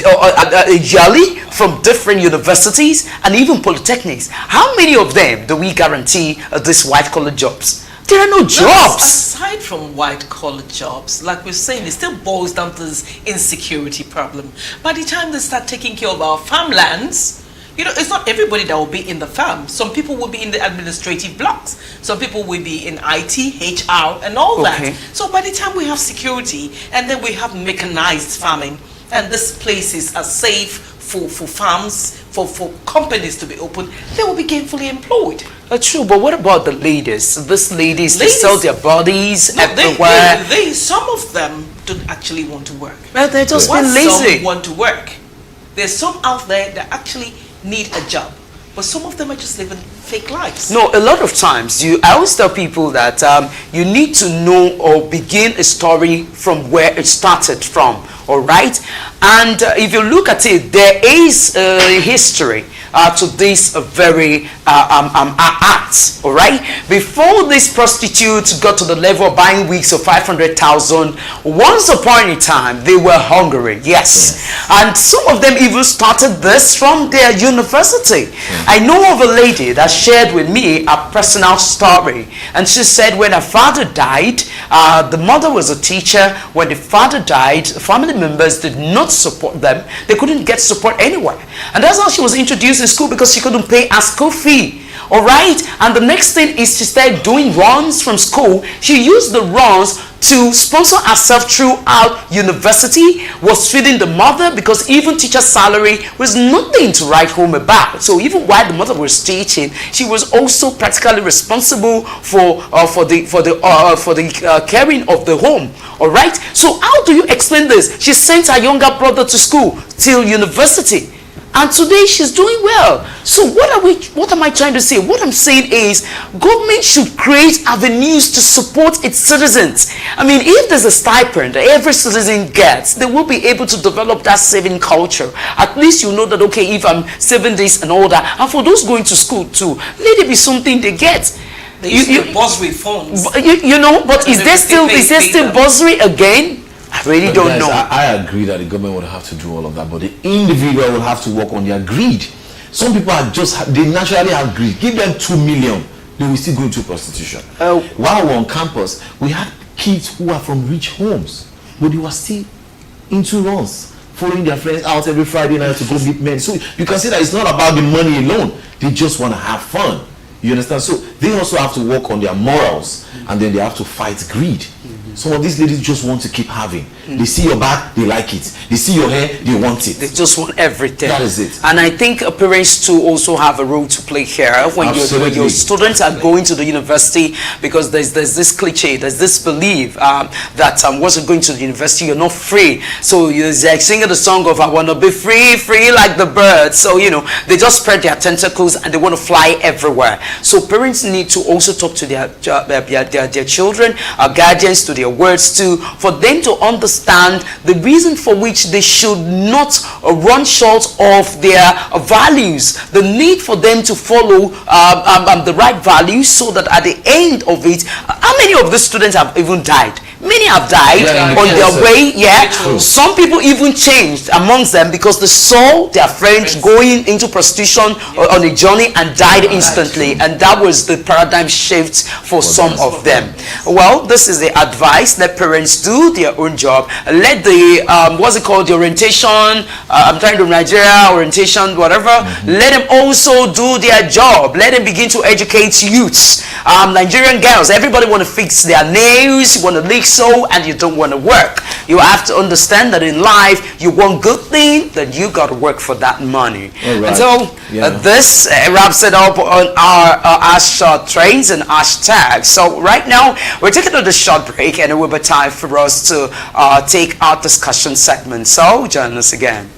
yearly from different universities and even polytechnics? How many of them do we guarantee these white-collar jobs? There are no jobs. Aside from white-collar jobs, like we're saying, it still boils down to this insecurity problem. By the time they start taking care of our farmlands, it's not everybody that will be in the farm. Some people will be in the administrative blocks. Some people will be in IT, HR, and all that. So by the time we have security, and then we have mechanized farming, and these places are safe for farms, for companies to be open, they will be gainfully employed. True, but what about the ladies? These ladies, they sell their bodies everywhere. Some of them don't actually want to work. Well, they're just being lazy. Some want to work. There's some out there that actually need a job, but some of them are just living fake lives. No, a lot of times, I always tell people that you need to know or begin a story from where it started from, all right? And if you look at it, there is a history to this very act, all right? Before these prostitutes got to the level of buying wigs of 500,000, once upon a time, they were hungry, yes. And some of them even started this from their university. I know of a lady that shared with me a personal story, and she said when her father died, the mother was a teacher. When the father died, family members did not support them. They couldn't get support anywhere, and that's how she was introduced in school, because she couldn't pay her school fee. All right, and the next thing is she started doing runs from school. She used the runs to sponsor herself throughout university, was feeding the mother, because even teacher salary was nothing to write home about. So even while the mother was teaching, she was also practically responsible for the caring of the home. All right, so how do you explain this? She sent her younger brother to school till university, and today she's doing well. So what am I trying to say? What I'm saying is, government should create avenues to support its citizens. I mean, if there's a stipend that every citizen gets, they will be able to develop that saving culture. At least you know that, okay, if I'm saving this and all that, and for those going to school too, let it be something they get. They used to bursary funds. But is there still bursary again? I really don't know. I agree that the government would have to do all of that, but the individual will have to work on their greed. Some people they naturally have greed. Give them 2 million, they will still go into prostitution. While we're on campus, we had kids who are from rich homes, but they were still into runs, following their friends out every Friday night to go meet men. So you can see that it's not about the money alone. They just want to have fun. You understand? So they also have to work on their morals, and then they have to fight greed. Some of these ladies just want to keep having. They see your back, they like it. They see your hair, they want it. They just want everything. That is it. And I think parents too also have a role to play here when your students are going to the university, because there's this cliche, there's this belief that once you're going to the university, you're not free. So you're like singing the song of "I want to be free, free like the birds." So they just spread their tentacles and they want to fly everywhere. So parents need to also talk to their children, guardians, to their words too, for them to understand the reason for which they should not run short of their values, the need for them to follow the right values, so that at the end of it, how many of the students have even died Many have died Yeah, on their yes, way. Yeah, True. some people even changed amongst them because they saw their friends going into prostitution on a journey and died instantly, and that was the paradigm shift for some of them. Well, this is the advice: let parents do their own job. Let the what's it called, the orientation, I'm trying to Nigeria orientation, whatever. Let them also do their job. Let them begin to educate youths. Nigerian girls, everybody want to fix their nails, you want to lick so, and you don't want to work. You have to understand that in life, you want good thing, then you got to work for that money. All right. And so Yeah. this wraps it up on our Ash Trains and hashtags. So right now, we're taking a short break, and it will be time for us to take our discussion segment. So join us again.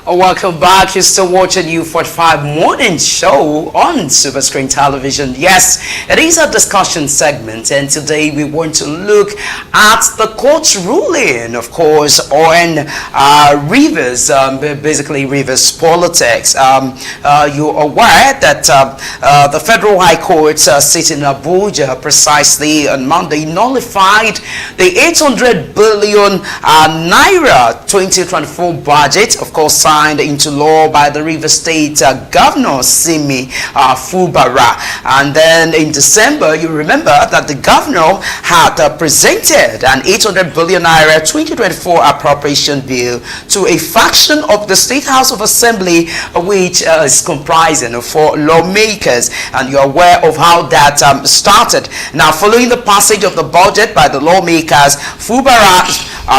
Welcome back. You're still watching U45 Morning Show on Super Screen Television. Yes, it is a discussion segment, and today we want to look at the court's ruling, of course, on Rivers, basically Rivers politics. You're aware that the Federal High Court sitting in Abuja precisely on Monday nullified the 800 billion naira 2024 budget, of course, signed into law by the Rivers State Governor Simi Fubara. And then in December, you remember that the governor had presented an 800 billion naira 2024 appropriation bill to a faction of the State House of Assembly, which is comprising of 4 lawmakers. And you're aware of how that started. Now, following the passage of the budget by the lawmakers, Fubara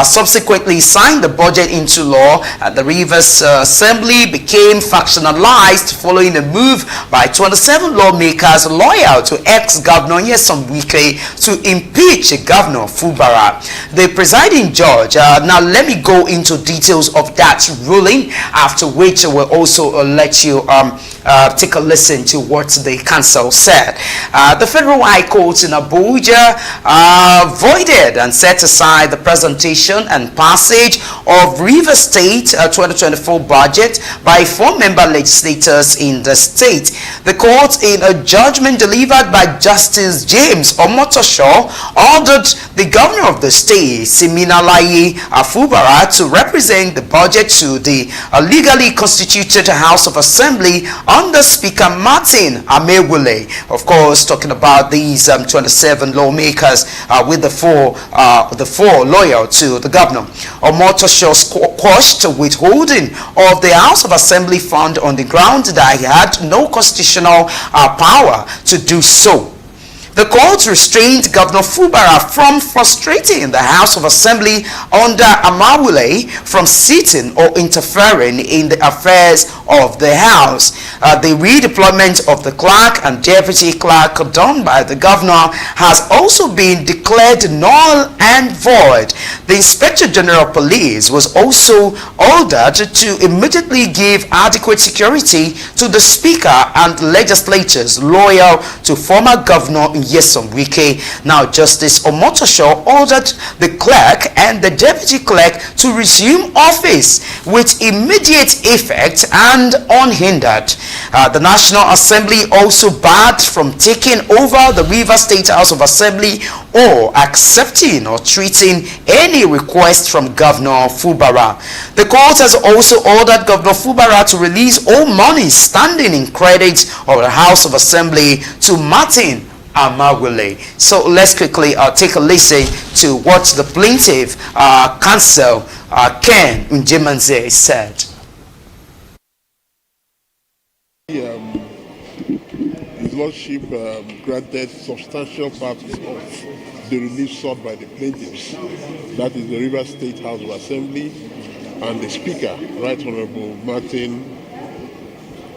subsequently signed the budget into law, and the Rivers Assembly became factionalized following a move by 27 lawmakers loyal to ex-governor Nyesom Wike to impeach Governor Fubara. The presiding judge, now let me go into details of that ruling, after which we'll also let you take a listen to what the council said. The Federal High Court in Abuja voided and set aside the presentation presentation and passage of River State 2024 budget by 4 member legislators in the state. The court, in a judgment delivered by Justice James Omotosho, ordered the governor of the state, Siminalayi Afubara, to represent the budget to the legally constituted House of Assembly under Speaker Martin Amewule. Of course, talking about these 27 lawmakers with the four loyal to the governor. Omotosho quashed withholding of the House of Assembly fund on the ground that he had no constitutional power to do so. The court restrained Governor Fubara from frustrating the House of Assembly under Amawule from sitting or interfering in the affairs of the House. The redeployment of the clerk and deputy clerk done by the governor has also been declared null and void. The Inspector General of Police was also ordered to immediately give adequate security to the Speaker and legislators loyal to former Governor Nyesom Wike. Now, Justice Omotosho ordered the clerk and the deputy clerk to resume office with immediate effect and unhindered. The National Assembly also barred from taking over the River State House of Assembly or accepting or treating any request from Governor Fubara. The court has also ordered Governor Fubara to release all money standing in credit of the House of Assembly to Martin Amawule. So let's quickly take a listen to what the plaintiff counsel Ken Njemanze said. His Lordship granted substantial parts of the relief sought by the plaintiffs. That is the River State House of Assembly and the Speaker, Right Honorable Martin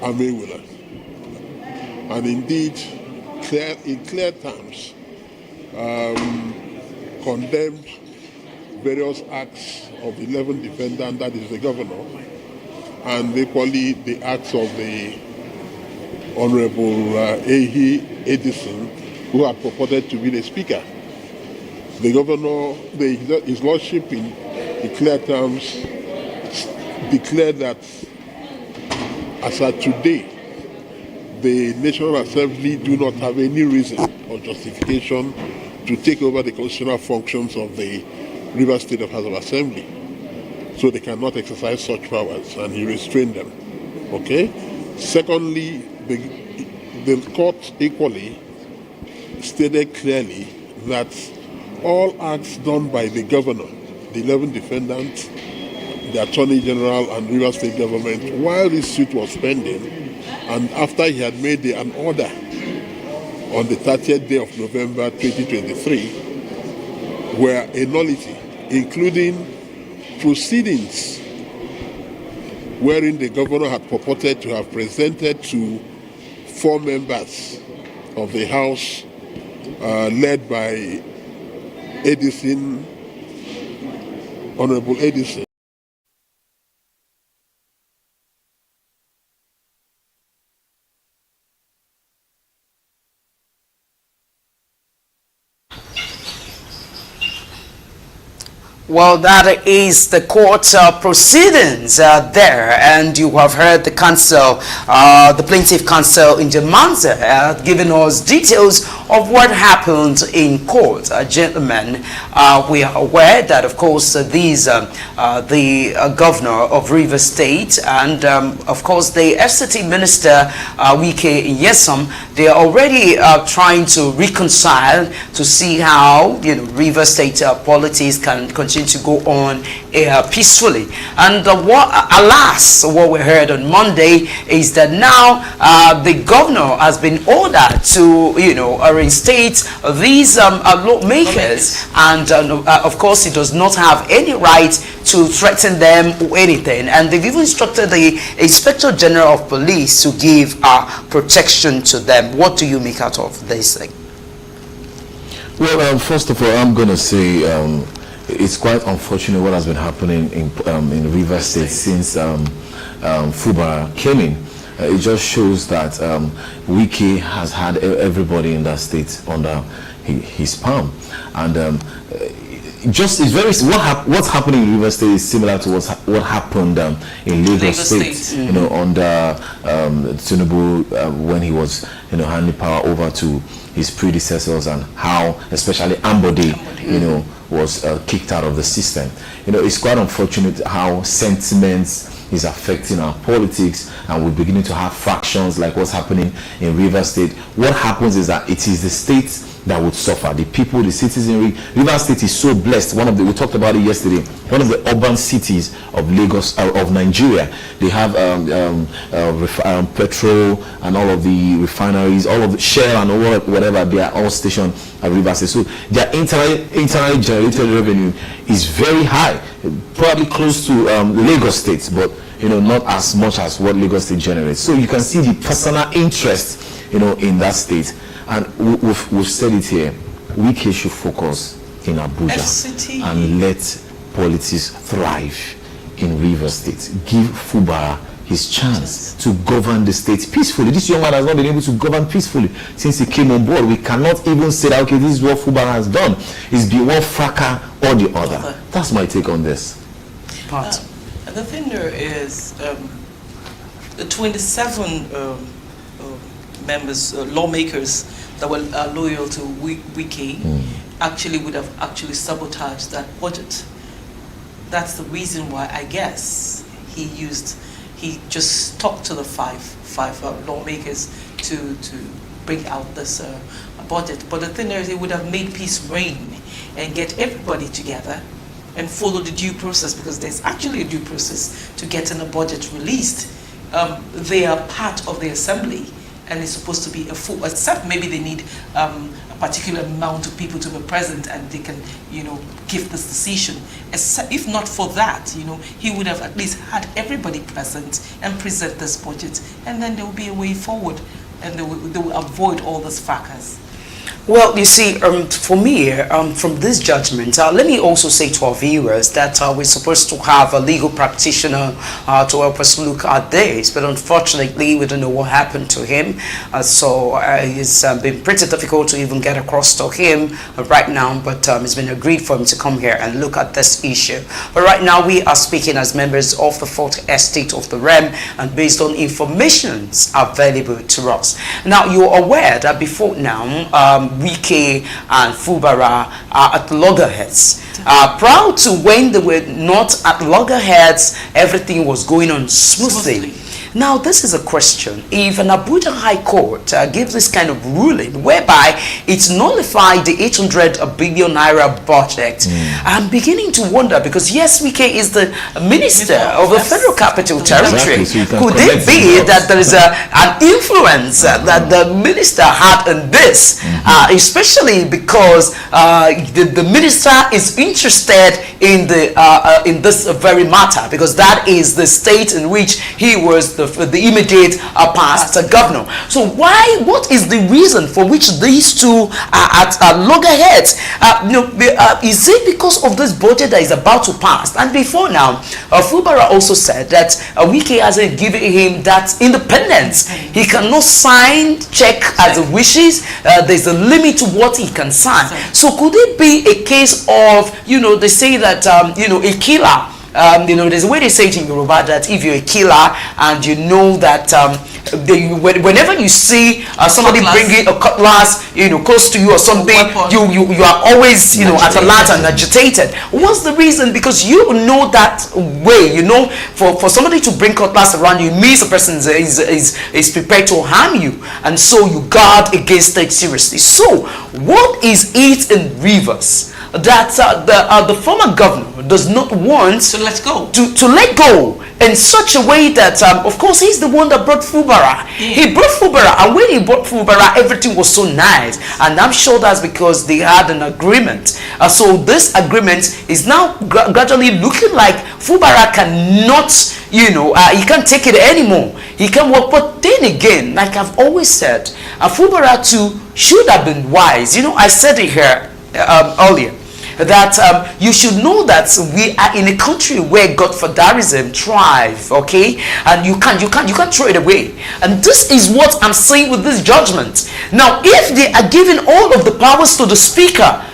Amewule. And indeed, in clear terms, condemned various acts of the 11 defendants, that is the governor, and equally the acts of the Honorable Ehi Edison, who had purported to be the Speaker. The governor, His Lordship, in clear terms, declared that as at today, the National Assembly do not have any reason or justification to take over the constitutional functions of the River State House of Assembly. So they cannot exercise such powers, and he restrained them. Okay? Secondly, the court equally stated clearly that all acts done by the governor, the 11 defendants, the Attorney General and River State government, while this suit was pending, and after he had made an order on the 30th day of November 2023, were a nullity, including proceedings wherein the governor had purported to have presented to 4 members of the House led by Edison, Honorable Edison. Well, that is the court proceedings there, and you have heard the counsel, the plaintiff counsel Njemanze giving us details of what happened in court. Gentlemen, we are aware that, of course, the governor of River State and, of course, the FCT minister Wike Nyesom, they are already trying to reconcile to see how River State politics can continue to go on peacefully. And alas, what we heard on Monday is that now the governor has been ordered to reinstate these lawmakers, and of course he does not have any right to threaten them or anything, and they've even instructed the Inspector General of Police to give protection to them. What do you make out of this thing? Well, first of all, I'm going to say it's quite unfortunate what has been happening in River State since Fubara came in. It just shows that Wike has had everybody in that state under his palm, and just it's very what's happening in River State is similar to what happened in Lagos State. You know, under Tinubu when he was handing power over to his predecessors, and how especially Ambode, you know, was kicked out of the system. You know, it's quite unfortunate how sentiments is affecting our politics, and we're beginning to have fractions like what's happening in River State. What happens is that it is the state that would suffer, the people, the citizenry. River State is so blessed. We talked about it yesterday, one of the urban cities of Lagos, of Nigeria. They have petrol and all of the refineries, all of the Shell and whatever, they are all stationed at River State. So their internally generated revenue is very high, probably close to Lagos State, but not as much as what Lagos State generates. So you can see the personal interest in that state. And we've said it here, Wike should focus in Abuja FCT. And let politics thrive in River State. Give Fubara his chance to govern the state peacefully. This young man has not been able to govern peacefully since he came on board. We cannot even say that, okay, this is what Fubara has done. It's been one fracas or the other. That's my take on this. The thing there is, the 27 members, lawmakers that were loyal to Wike actually would have sabotaged that budget. That's the reason why I guess he just talked to the five lawmakers to bring out this budget. But the thing is, he would have made peace reign and get everybody together and follow the due process, because there's actually a due process to getting a budget released. They are part of the assembly, and it's supposed to be a full, except maybe they need a particular amount of people to be present and they can, give this decision. If not for that, he would have at least had everybody present and present this budget, and then there will be a way forward, and they will avoid all this fracas. Well, you see, for me, from this judgment, let me also say to our viewers that we're supposed to have a legal practitioner to help us look at this, but unfortunately, we don't know what happened to him. So it's been pretty difficult to even get across to him right now, but it's been agreed for him to come here and look at this issue. But right now, we are speaking as members of the Fourth Estate of the REM, and based on information available to us. Now, you're aware that before now, Wike and Fubara are at loggerheads. Prior to when they were not at loggerheads, everything was going on smoothly. Now, this is a question. If an Abuja High Court gives this kind of ruling whereby it's nullified the 800 billion naira budget, I'm beginning to wonder, because yes, Wike is the minister of the Federal Capital Territory. Exactly. So could it be that there is an influence that the minister had in this, especially because the minister is interested in in this very matter, because that is the state in which he was the immediate past governor. So what is the reason for which these two are at loggerheads? Is it because of this budget that is about to pass? And before now, Fubara also said that Wike hasn't given him that independence. He cannot sign check as he wishes. There's a limit to what he can sign. So could it be a case of, they say that, a killer, there's a way they say it in Yoruba that if you're a killer and you know that whenever you see somebody bringing a cutlass, close to you or something, you are always, at alert and agitated. What's the reason? Because you know that way, for somebody to bring cutlass around you means the person is prepared to harm you, and so you guard against it seriously. So what is it in Rivers that the former governor does not want to let go in such a way that of course he's the one that brought Fubara. He brought Fubara, and when he brought Fubara, everything was so nice, and I'm sure that's because they had an agreement. So this agreement is now gradually looking like Fubara cannot, he can't take it anymore. He can work. But then again, like I've always said, Fubara too should have been wise. I said it here earlier, that you should know that we are in a country where Godfatherism thrives, okay, and you can't throw it away. And this is what I'm saying with this judgment. Now, if they are giving all of the powers to the speaker,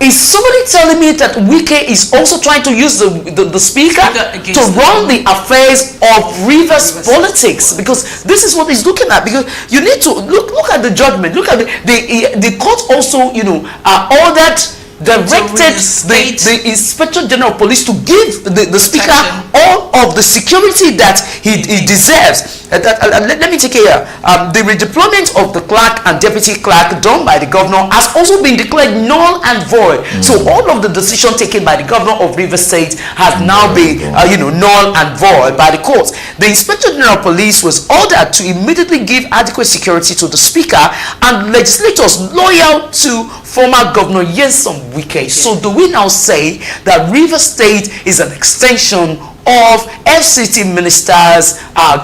is somebody telling me that Wike is also trying to use the speaker Against to the run the government. affairs of Rivers Rivers politics? Because this is what he's looking at. Because you need to look at the judgment. Look at the court also, ordered, directed the Inspector General of Police to give the speaker all of the security that he deserves. Let me take care. The redeployment of the clerk and deputy clerk done by the governor has also been declared null and void. So all of the decision taken by the governor of Rivers State has now been null and void by the courts. The Inspector General of Police was ordered to immediately give adequate security to the speaker and legislators loyal to former Governor Nyesom Wike. So do we now say that Rivers State is an extension of FCT ministers'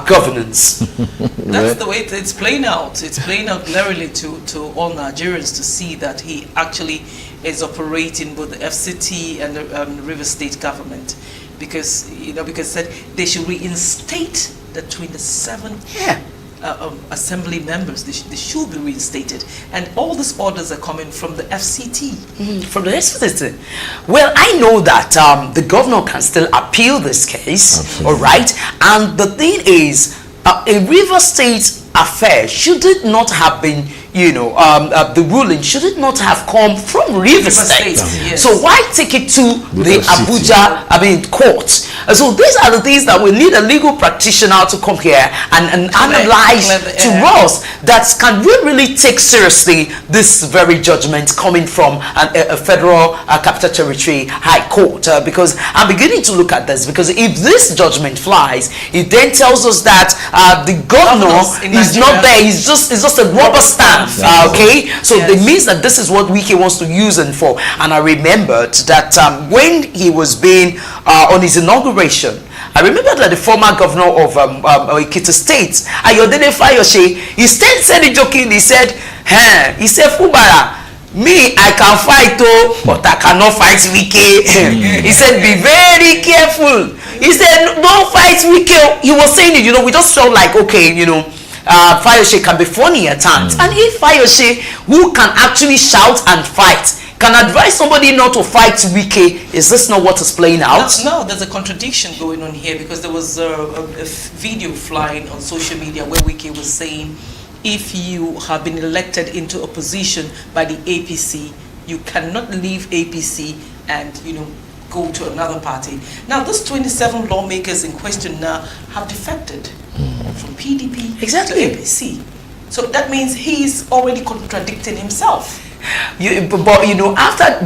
governance? That's the way it's playing out. It's playing out glaringly to all Nigerians to see that he actually is operating both the FCT and the River State government, because said they should reinstate the 27 assembly members. They should be reinstated, and all these orders are coming from the FCT. From the FCT. Well, I know that the governor can still appeal this case. Absolutely. All right, and the thing is, a River State affair, should it not have been, the ruling, should it not have come from River State? Yes. So why take it to the FCT. Abuja, court? So these are the things that we need a legal practitioner to come here and analyze to us, that can really take seriously this very judgment coming from a federal capital territory high court. Because I'm beginning to look at this, because if this judgment flies, it then tells us that the governor is not there. It's just a rubber stamp. Okay, so it means that this is what Wike wants to use it for. And I remembered that when he was being on his inauguration, I remember that the former governor of Ekiti State, Ayodele Fayose, he said it jokingly. He said, Fubara, me, I can fight, but I cannot fight Wike. He said, be very careful. He said, don't fight Wike. He was saying it, we just felt like, okay, Fayose can be funny at times. And if Fayose, who can actually shout and fight, can advise somebody not to fight Wike, is this not what is playing out? No, there's a contradiction going on here, because there was a video flying on social media where Wike was saying, if you have been elected into a position by the APC, you cannot leave APC and, go to another party. Now, those 27 lawmakers in question now have defected from PDP to APC. So that means he's already contradicting himself. After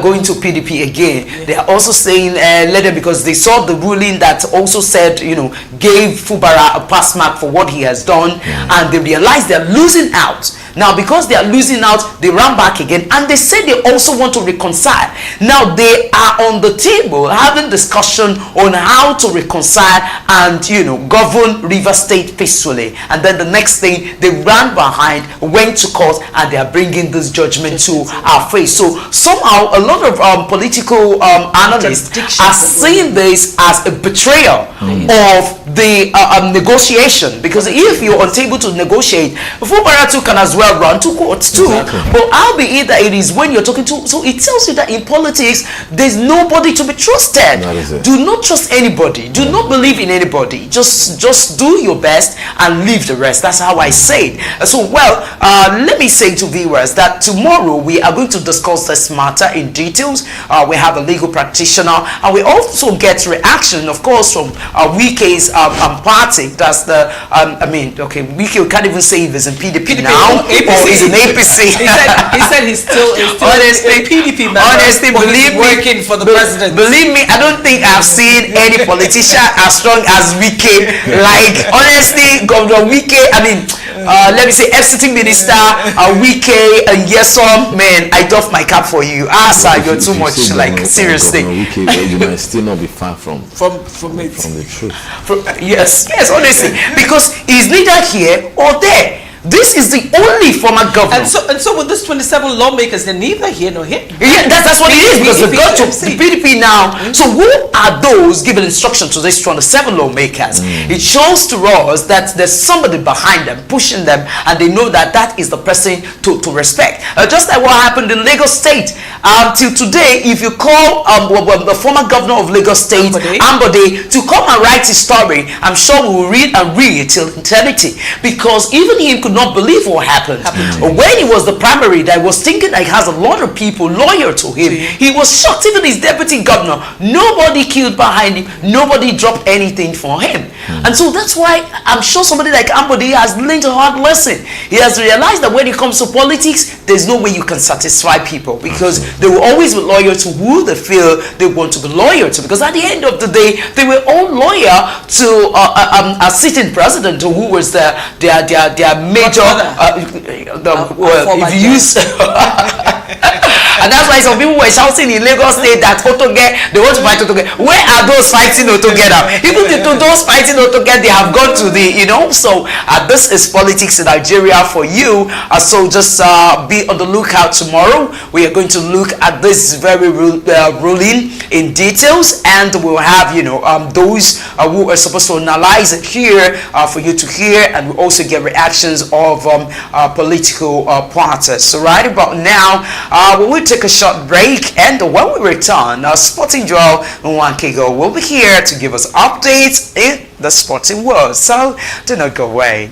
going to PDP again, they are also saying let them, because they saw the ruling that also said, gave Fubara a pass mark for what he has done, and they realized they're losing out. Now, because they are losing out, they ran back again, and they said they also want to reconcile. Now, they are on the table having discussion on how to reconcile and, govern River State peacefully. And then the next thing, they ran behind, went to court, and they are bringing this judgment to our face. So somehow, a lot of political analysts are seeing this as a betrayal of the negotiation, because if you're unable to negotiate, Fubara too can as well run to courts too. But albeit that it is when you're talking to, so it tells you that in politics there's nobody to be trusted. Do not trust anybody. Do not believe in anybody. Just do your best and leave the rest. That's how I say it. So let me say to viewers that tomorrow we are going to discuss this matter in details. We have a legal practitioner, and we also get reaction, of course, from Wike's party. That's the Wike can't even say if he's in PDP now or he's in APC. he said he's still honestly, a PDP member. Honestly, believe me, working for the president. Believe me, I don't think I've seen any politician as strong as Wike. Like, honestly, Governor Wike, let me say FCT Minister Wike and Nyesom, man, I doff my cap for you. Sir, you're too much. Like, seriously. Wike, you might still not be far from the truth. Yes, honestly, because he's neither here or there. This is the only former governor. And so with these 27 lawmakers, they're neither here nor here. Yeah, that's what it is, because they got to PDP. the PDP now. So who are those giving instruction to these 27 lawmakers? It shows to us that there's somebody behind them, pushing them, and they know that that is the person to respect. Just like what happened in Lagos State. Till today, if you call the former governor of Lagos State, Ambode, to come and write his story, I'm sure we will read and read till eternity, because even he could not believe what happened. When he was the primary, that was thinking that he has a lot of people loyal to him. He was shocked. Even his deputy governor, nobody killed behind him, nobody dropped anything for him. And so that's why I'm sure somebody like Ambode has learned a hard lesson. He has realized that when it comes to politics, there's no way you can satisfy people, because they will always be loyal to who they feel they want to be loyal to, because at the end of the day, they were all loyal to a sitting president who was their major if you use and that's why some people were shouting in Lagos State that Otoge, they want to fight Otoge. Where are those fighting Otoge now? Even those fighting Otoge, they have gone to the, so this is politics in Nigeria for you. So just be on the lookout tomorrow. We are going to look at this very ruling in details, and we'll have, those who are supposed to analyze it here for you to hear, and we'll also get reactions of political parties. So right about now, we will take a short break, and when we return, Sporting Joel Nwankego will be here to give us updates in the sporting world. So do not go away.